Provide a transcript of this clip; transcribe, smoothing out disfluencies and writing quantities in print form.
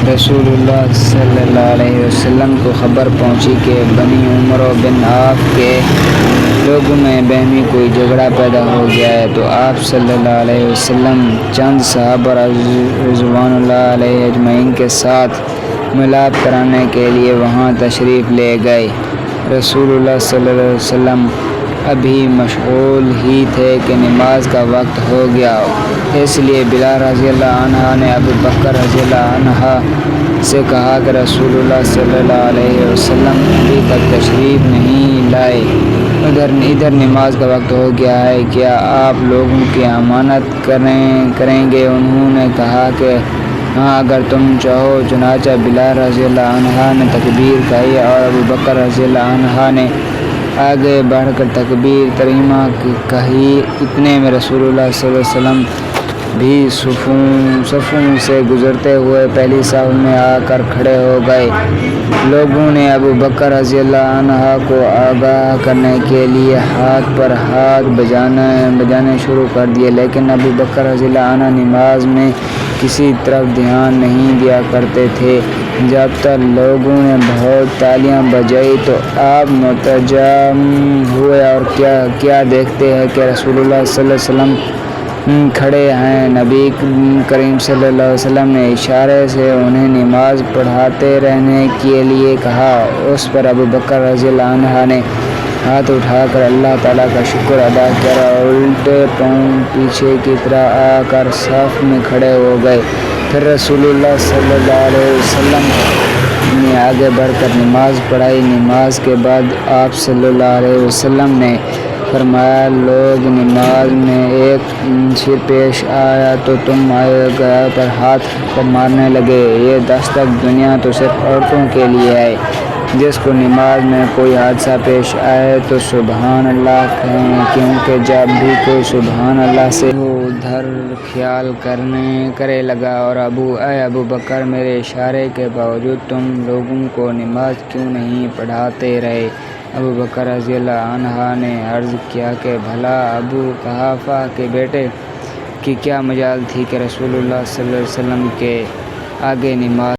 رسول اللہ صلی اللہ علیہ وسلم کو خبر پہنچی کہ بنی عمرو بن عوف کے لوگوں میں باہمی کوئی جھگڑا پیدا ہو گیا ہے، تو آپ صلی اللہ علیہ وسلم چند صحابہ رضوان اللہ علیہ اجمعین کے ساتھ ملاپ کرانے کے لیے وہاں تشریف لے گئے۔ رسول اللہ صلی اللہ علیہ وسلم ابھی مشغول ہی تھے کہ نماز کا وقت ہو گیا، اس لیے بلال رضی اللہ عنہ نے ابو بکر رضی اللہ عنہ سے کہا کہ رسول اللہ صلی اللہ علیہ وسلم ابھی تک تشریف نہیں لائے، ادھر نماز کا وقت ہو گیا ہے، کیا آپ لوگوں کی امانت کریں گے؟ انہوں نے کہا کہ ہاں، اگر تم چاہو۔ چنانچہ بلال رضی اللہ عنہ نے تکبیر کہی اور ابو بکر رضی اللہ عنہ نے آگے بڑھ کر تکبیر تحریمہ کہی۔ اتنے میں رسول اللہ صلی اللہ علیہ وسلم بھی صفوں سے گزرتے ہوئے پہلی صف میں آ کر کھڑے ہو گئے۔ لوگوں نے ابو بکر رضی اللہ عنہ کو آگاہ کرنے کے لیے ہاتھ پر ہاتھ بجانے شروع کر دیے، لیکن ابو بکر رضی اللہ عنہ نماز میں کسی طرف دھیان نہیں دیا کرتے تھے۔ جب تک لوگوں نے بہت تالیاں بجائیں تو آپ متجم ہوئے اور کیا دیکھتے ہیں کہ رسول اللہ صلی اللہ علیہ وسلم کھڑے ہیں۔ نبی کریم صلی اللہ علیہ وسلم نے اشارے سے انہیں نماز پڑھاتے رہنے کے لیے کہا۔ اس پر ابو بکر رضی اللہ عنہ نے ہاتھ اٹھا کر اللہ تعالیٰ کا شکر ادا کیا اور الٹے پاؤں پیچھے کی طرف آ کر صف میں کھڑے ہو گئے۔ پھر رسول اللہ صلی اللہ علیہ وسلم نے آگے بڑھ کر نماز پڑھائی۔ نماز کے بعد آپ صلی اللہ علیہ وسلم نے فرمایا، لوگ نماز میں ایک شر پیش آیا تو تم گائے پر ہاتھ مارنے لگے۔ یہ دستک دنیا تو صرف عورتوں کے لیے ہے۔ جس کو نماز میں کوئی حادثہ پیش آئے تو سبحان اللہ کہیں، کیونکہ جب بھی کوئی سبحان اللہ سے وہ ادھر خیال کرے لگا اور اے ابو بکر، میرے اشارے کے باوجود تم لوگوں کو نماز کیوں نہیں پڑھاتے رہے؟ ابو بکر رضی اللہ عنہ نے عرض کیا کہ بھلا ابو قحافہ کے بیٹے کی کیا مجال تھی کہ رسول اللہ صلی اللہ علیہ وسلم کے آگے نماز